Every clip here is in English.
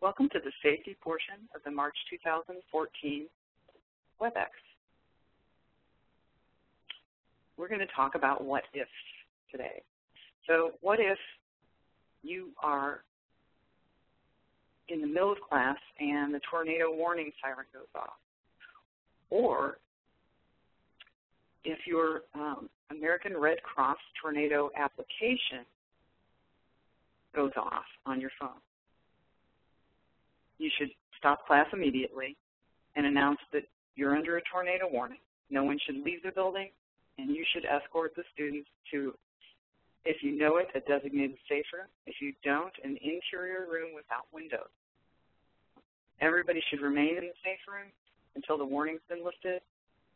Welcome to the safety portion of the March 2014 WebEx. We're going to talk about what ifs today. So what if you are in the middle of class and the tornado warning siren goes off? Or if your American Red Cross tornado application goes off on your phone. You should stop class immediately and announce that you're under a tornado warning. No one should leave the building, and you should escort the students to, if you know it, a designated safe room. If you don't, an interior room without windows. Everybody should remain in the safe room until the warning's been lifted.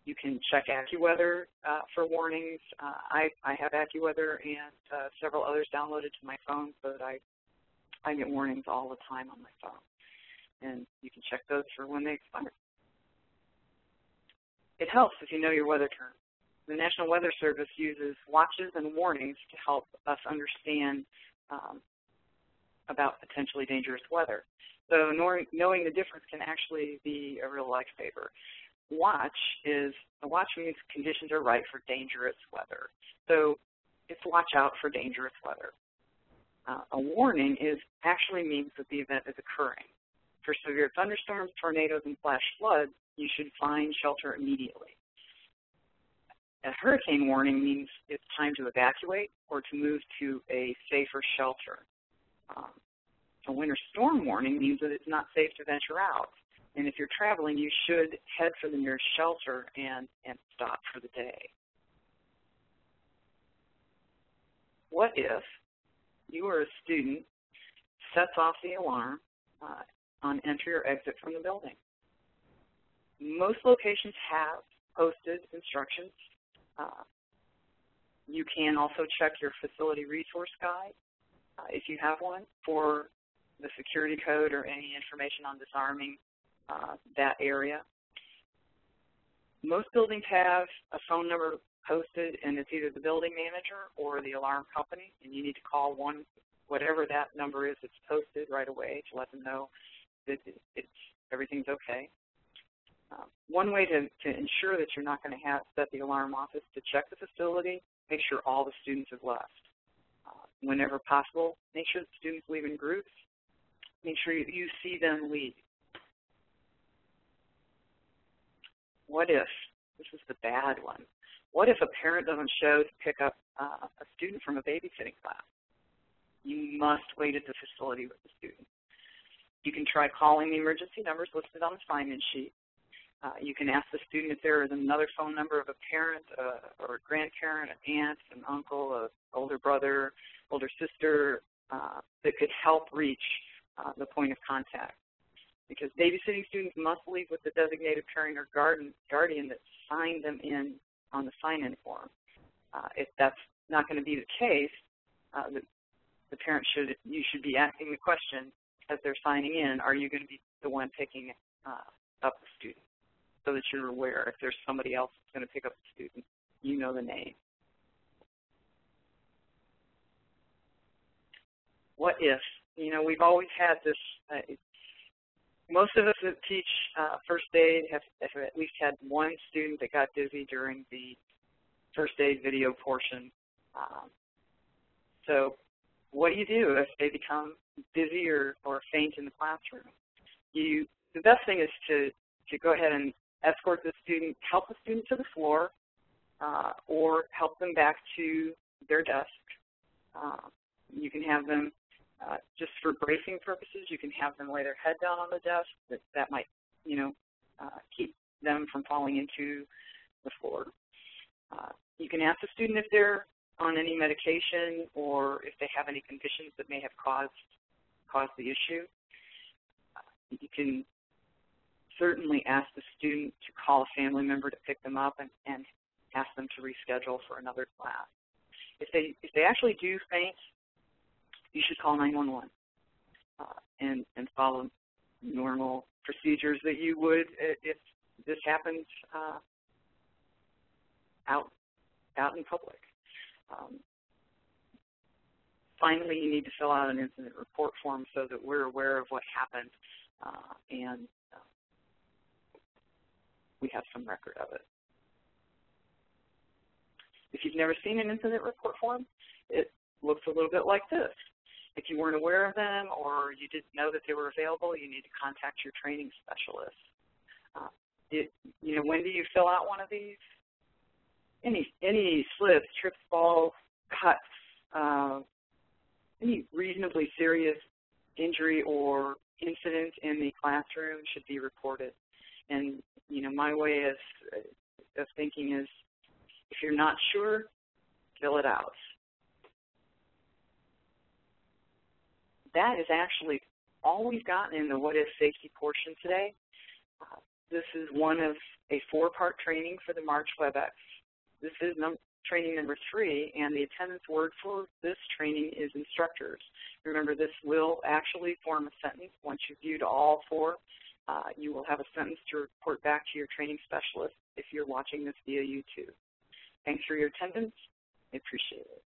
You can check AccuWeather for warnings. I have AccuWeather and several others downloaded to my phone so that I get warnings all the time on my phone. And you can check those for when they expire. It helps if you know your weather terms. The National Weather Service uses watches and warnings to help us understand about potentially dangerous weather. So knowing the difference can actually be a real lifesaver. A watch means conditions are right for dangerous weather. So it's watch out for dangerous weather. A warning actually means that the event is occurring. For severe thunderstorms, tornadoes, and flash floods, you should find shelter immediately. A hurricane warning means it's time to evacuate or to move to a safer shelter. A winter storm warning means that it's not safe to venture out. And if you're traveling, you should head for the nearest shelter and stop for the day. What if you or a student sets off the alarm on entry or exit from the building? Most locations have posted instructions. You can also check your facility resource guide, if you have one, for the security code or any information on disarming that area. Most buildings have a phone number posted, and it's either the building manager or the alarm company, and you need to call whatever that number is that's posted right away to let them know that everything's okay. One way to ensure that you're not going to set the alarm off is to check the facility, make sure all the students have left. Whenever possible, make sure the students leave in groups. Make sure you see them leave. What if, this is the bad one, what if a parent doesn't show to pick up a student from a babysitting class? You must wait at the facility with the student. You can try calling the emergency numbers listed on the sign-in sheet. You can ask the student if there is another phone number of a parent or a grandparent, an aunt, an uncle, an older brother, older sister that could help reach the point of contact. Because babysitting students must leave with the designated parent or guardian that signed them in on the sign-in form. If that's not going to be the case, the parent you should be asking the question as they're signing in, are you going to be the one picking up the student? So that you're aware if there's somebody else that's going to pick up the student, you know the name. What if? You know, we've always had this, most of us that teach first aid have at least had one student that got dizzy during the first aid video portion. So what do you do if they become dizzy or faint in the classroom? The best thing is to go ahead and escort the student, help the student to the floor, or help them back to their desk. You can have them, just for bracing purposes, you can have them lay their head down on the desk. That might, keep them from falling into the floor. You can ask the student if they're on any medication or if they have any conditions that may have caused the issue. You can certainly ask the student to call a family member to pick them up and ask them to reschedule for another class. If they actually do faint, you should call 911 and follow normal procedures that you would if this happens out in public. finally, you need to fill out an incident report form so that we're aware of what happened and we have some record of it. If you've never seen an incident report form, it looks a little bit like this. If you weren't aware of them or you didn't know that they were available, you need to contact your training specialist. When do you fill out one of these? Any slips, trips, falls, cuts, any reasonably serious injury or incident in the classroom should be reported. And my way of thinking is, if you're not sure, fill it out. That is actually all we've got in the What If Safety portion today. This is one of a 4-part training for the March WebEx. This is training number 3, and the attendance word for this training is instructors. Remember, this will actually form a sentence. Once you've viewed all 4, you will have a sentence to report back to your training specialist if you're watching this via YouTube. Thanks for your attendance. I appreciate it.